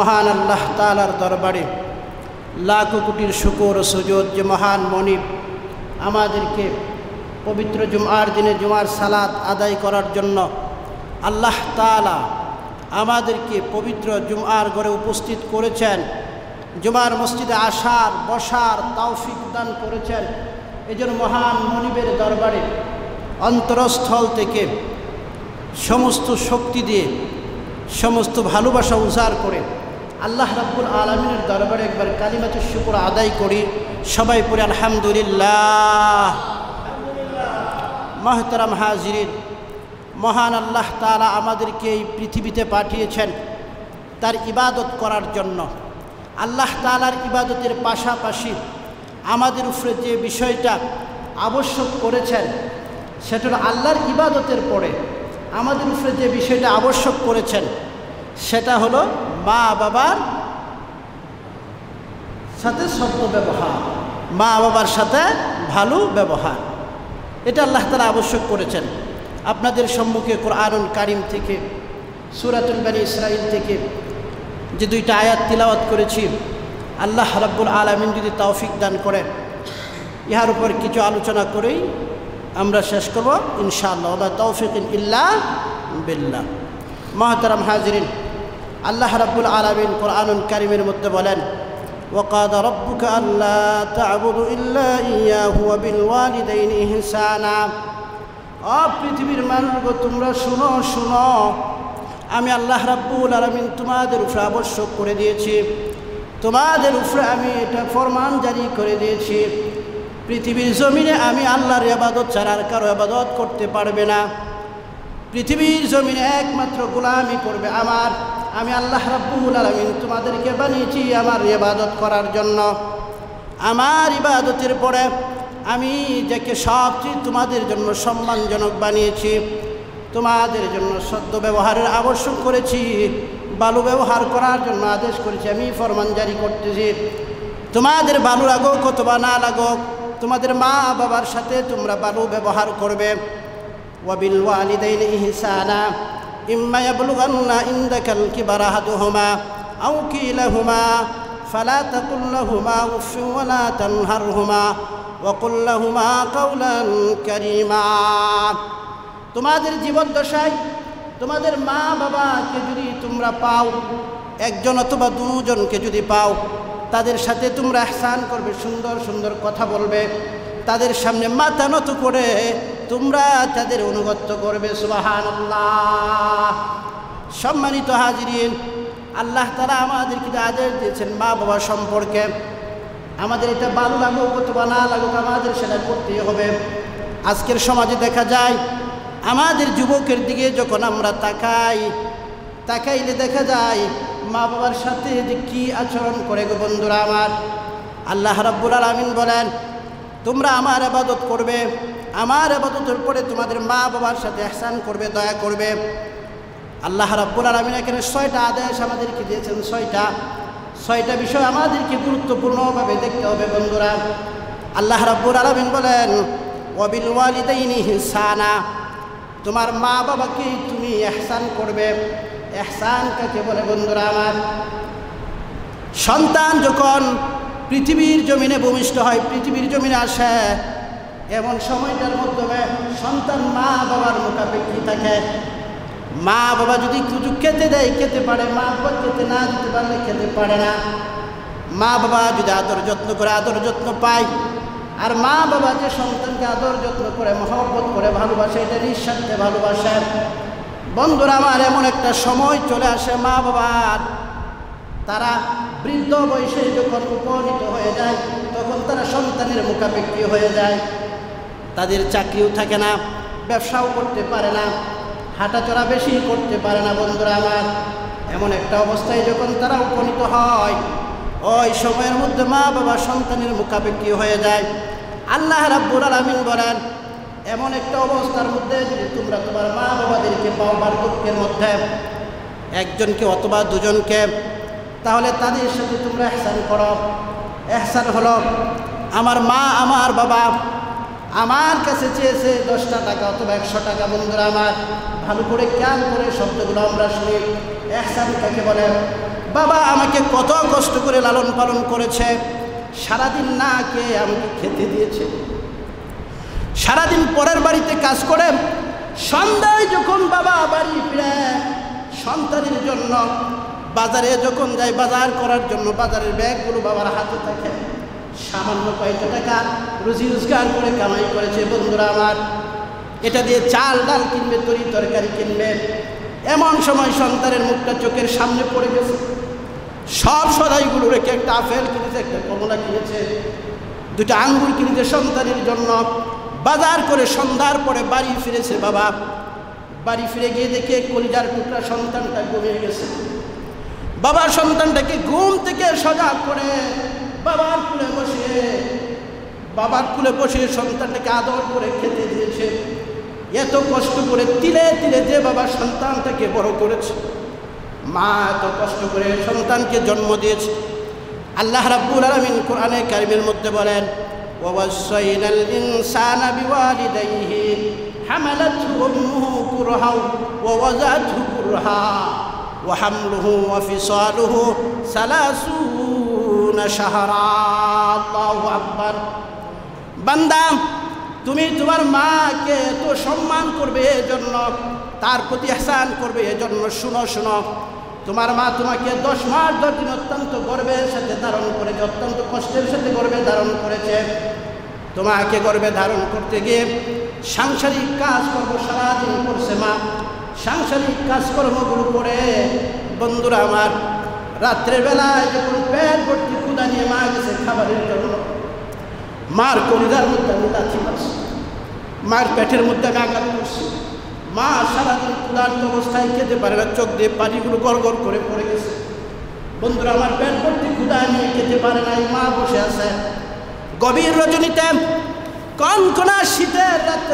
মহান আল্লাহ তাআলার দরবারে লাখো কোটির শুকর ও সুজুদ যে মহান মনিব আমাদেরকে পবিত্র জুমার দিনে জুমার সালাত আদায় করার জন্য আল্লাহ তাআলা আমাদেরকে পবিত্র জুমার ঘরে উপস্থিত করেছেন, জুমার মসজিদে আসার বসার তৌফিক দান করেছেন। এজন্য মহান মনিবের দরবারে অন্তরস্থল থেকে সমস্ত শক্তি দিয়ে সমস্ত ভালোবাসা উজাড় করে আল্লাহ রাব্বুল আলামিনের দরবারে একবার কালিমাতুশ শুকর আদায় করি। সবাই পড়ে আলহামদুলিল্লাহ। মুহতারাম হাজিরিন, মহান আল্লাহ তাআলা আমাদেরকে এই পৃথিবীতে পাঠিয়েছেন তার ইবাদত করার জন্য। আল্লাহ তাআলার ইবাদতের পাশাপাশি আমাদের উপরে যে বিষয়টা আবশ্যক করেছেন সেটা হলো আল্লাহর ইবাদতের পরে আমাদের উপরে যে বিষয়টা আবশ্যক করেছেন সেটা হলো মা বাবার সাথে সদ্য ব্যবহার, মা বাবার সাথে ভালো ব্যবহার। এটা আল্লাহ তাআলা আবশ্যক করেছেন। আপনাদের সম্মুখে কোরআনুল কারীম থেকে সূরাতুল বনী ইসরাঈল থেকে যে দুইটা আয়াত তিলাওয়াত করেছি, আল্লাহ রাব্বুল আলামিন যদি তৌফিক দান করেন ইহার উপর কিছু আলোচনা করেই আমরা শেষ করব ইনশাআল্লাহ। ওয়া তৌফিক ইল্লা বিল্লাহ। মুহতারাম হাজিরিন, আল্লাহ রাব্বুল আলামিন কোরআনুল কারীমের মধ্যে বলেন, ওয়াকাদা রাব্বুকা আল্লা তা'বুদু ইল্লা ইয়াহু ওয়া বিল ওয়ালিদাইনি ইহসানা। ও পৃথিবীর মানুষগো, তোমরা শুনো শুনো, আমি আল্লাহ রাব্বুল আলামিন তোমাদের উপরে আবশ্যক করে দিয়েছি, তোমাদের উপরে আমি এটা ফরমান জারি করে দিয়েছি, পৃথিবীর জমিনে আমি আল্লাহর ইবাদত ছাড়া আর কারো ইবাদত করতে পারবে না। পৃথিবীর জমিনে একমাত্র গোলামি করবে আমার। আমি আল্লাহ রাব্বুল আলামিন তোমাদেরকে বানিয়েছি আমার ইবাদত করার জন্য। আমার ইবাদতের পরে আমি যাকে সবচেয়ে তোমাদের জন্য সম্মানজনক বানিয়েছি, তোমাদের জন্য সদ্য ব্যবহারের আবশ্যক করেছি, ভালো ব্যবহার করার জন্য আদেশ করেছি, আমি ফরমান জারি করতেছি। তোমাদের ভালো লাগুক অথবা না লাগুক, তোমাদের মা বাবার সাথে তোমরা ভালো ব্যবহার করবে। ওয়াবিল ওয়ালিদাইনি ইহসানা ইম্মা ইয়াবলুগান্না ইনদাকাল কিবারা আহাদুহুমা আও কিলাহুমা ফালা তাকুল লাহুমা উফফিন ওয়ালা তানহারহুমা ওয়া কুল লাহুমা কাওলান কারীমা। তোমাদের জীবদ্দশায় তোমাদের মা বাবাকে যদি তোমরা পাও, একজন অথবা দুজনকে যদি পাও, তাদের সাথে তোমরা ইহসান করবে, সুন্দর সুন্দর কথা বলবে, তাদের সামনে মাথা নত করে তোমরা তাদের অনুগত্য করবে। সুবহানাল্লাহ। সম্মানিত হাজিরিন, আল্লাহ তাআলা আমাদেরকে আদেশ দিয়েছেন মা বাবা সম্পর্কে। আমাদের এটা ভালো লাগুক অথবা না লাগুক আমাদের সেটা করতেই হবে। আজকের সমাজে দেখা যায় আমাদের যুবকের দিকে যখন আমরা তাকাইলে দেখা যায় মা বাবার সাথে যে কী আচরণ করে গো বন্ধুরা আমার। আল্লাহ রাব্বুল আলামিন বলেন, তোমরা আমার ইবাদত করবে, আমার ইবাদতের পরে তোমাদের মা বাবার সাথে ইহসান করবে, দয়া করবে। আল্লাহ রাব্বুল আলামিন এখানে 6টা আদেশ আমাদেরকে দিয়েছেন। 6টা বিষয় আমাদেরকে গুরুত্বপূর্ণভাবে দেখতে হবে বন্ধুরা। আল্লাহ রাব্বুল আলামিন বলেন, ওয়াবিল ওয়ালিদাইনি ইহসানা, তোমার মা বাবাকে তুমি ইহসান করবে। ইহসান কাকে বলে বন্ধুরা আমার? সন্তান যখন পৃথিবীর জমিনে ভূমিষ্ঠ হয়, পৃথিবীর জমিনে আসে, এমন সময়টার মাধ্যমে সন্তান মা বাবার মুখাপেক্ষী থাকে। মা বাবা যদি কিছু খেতে দেয় খেতে পারে, মা বাবা খেতে না দিতে পারলে খেতে পারে না। মা বাবা যদি আদর যত্ন করে আদর যত্ন পায়, আর মা বাবা যে সন্তানকে আদর যত্ন করে মহব্বত করে ভালোবাসে, এটা নিঃস্বার্থে ভালোবাসে। বন্ধুরা আমার, এমন একটা সময় চলে আসে মা বাবার, তারা বৃদ্ধ বয়সে যখন উপনীত হয়ে যায় তখন তারা সন্তানের মুখাপেক্ষী হয়ে যায়। তাদের চাকরিও থাকে না, ব্যবসাও করতে পারে না, হাঁটাচলা বেশি করতে পারে না বন্ধুরা আমার। এমন একটা অবস্থায় যখন তারা উপনীত হয়, ওই সময়ের মধ্যে মা বাবা সন্তানের মুখাপেক্ষী হয়ে যায়। আল্লাহ রাব্বুল আলামিন বলেন, এমন একটা অবস্থার মধ্যে যদি তোমরা তোমার মা বাবাদেরকে পাও বার্ধক্যের মধ্যে, একজনকে অথবা দুজনকে, তাহলে তাদের সাথে তোমরা ইহসান করো। ইহসান হলো আমার মা আমার বাবা আমার কাছে চেয়েছে 10টা টাকা অথবা 100 টাকা। বন্ধুরা আমার, ভালো করে খেয়াল করে শব্দগুলো আমরা শুনি। ইহসান কাকে বলে? বাবা আমাকে কত কষ্ট করে লালন পালন করেছে, সারাদিন না খেয়ে আমাকে খেতে দিয়েছে, সারাদিন পরের বাড়িতে কাজ করে সন্ধ্যায় যখন বাবা বাড়ি ফিরে সন্তানের জন্য বাজারে যখন যায়, বাজার করার জন্য বাজারের ব্যাগগুলো বাবার হাতে থাকে। সামান্য কয়েকটা টাকা রুজি রোজগার করে কামাই করেছে। বন্ধুরা আমার, এটা দিয়ে চাল ডাল কিনবে, তরি তরকারি কিনবে। এমন সময় সন্তানের মুখটা চোখের সামনে পড়ে গেছে। সব সদাইগুলো রেখে একটা আপেল কিনেছে, একটা কমলা কিনেছে, 2টা আঙ্গুর কিনেছে সন্তানের জন্য। বাজার করে সন্ধ্যার পরে বাড়ি ফিরেছে বাবা। বাড়ি ফিরে গিয়ে দেখে কলিজার টুকরা সন্তানটা ঘুমিয়ে গেছে। বাবা সন্তানটাকে ঘুম থেকে সজাগ করে বাবার কুলে বসিয়ে সন্তানটাকে আদর করে খেতে দিয়েছে। এত কষ্ট করে তিলে তিলে যে বাবা সন্তানটাকে বড় করেছে, মা এত কষ্ট করে সন্তানকে জন্ম দিয়েছে। আল্লাহ রাব্বুল আলামিন কোরআনে কারীমের মধ্যে বলেন, ওয়াসাইনাল ইনসানা বিওয়ালিদাইহি হামালাতহু উম্মুহু কুরহা ওয়া ওয়াযাতহু কুরহা ওয়া হামলুহু ওয়া ফিসালুহু 30 শাহরা। আল্লাহু আকবার। বান্দা, তুমি তোমার মাকে এত সম্মান করবে এজন্য, তার প্রতি ইহসান করবে এজন্য, শুনো শুনো, তোমার মা তোমাকে 10 মাস 10 দিন অত্যন্ত গর্বের সাথে ধারণ করেছে, অত্যন্ত কষ্টের সাথে গর্বে ধারণ করেছে। তোমাকে গর্বে ধারণ করতে গিয়ে সাংসারিক কাজকর্ম সারাদিন করছে মা। সাংসারিক কাজকর্মগুলো করে বন্ধুরা আমার, রাত্রের বেলায় যখন পেট ভর্তি ক্ষুধা নিয়ে মা গেছে খাবারের জন্য, মার কলিজার মধ্যে আমি লাথি মারছি, মার পেটের মধ্যে আমি আঘাত করছি। মা সারাদিন ক্ষুধার্ত অবস্থায় খেতে পারে না, চোখ দিয়ে পানিগুলো গড় গড় করে পড়ে গেছে। বন্ধুরা আমার, পেট ভর্তি ক্ষুধা নিয়ে খেতে পারে না, মা বসে আছে। গভীর রজনীতে কনকনা শীতের রাত্রে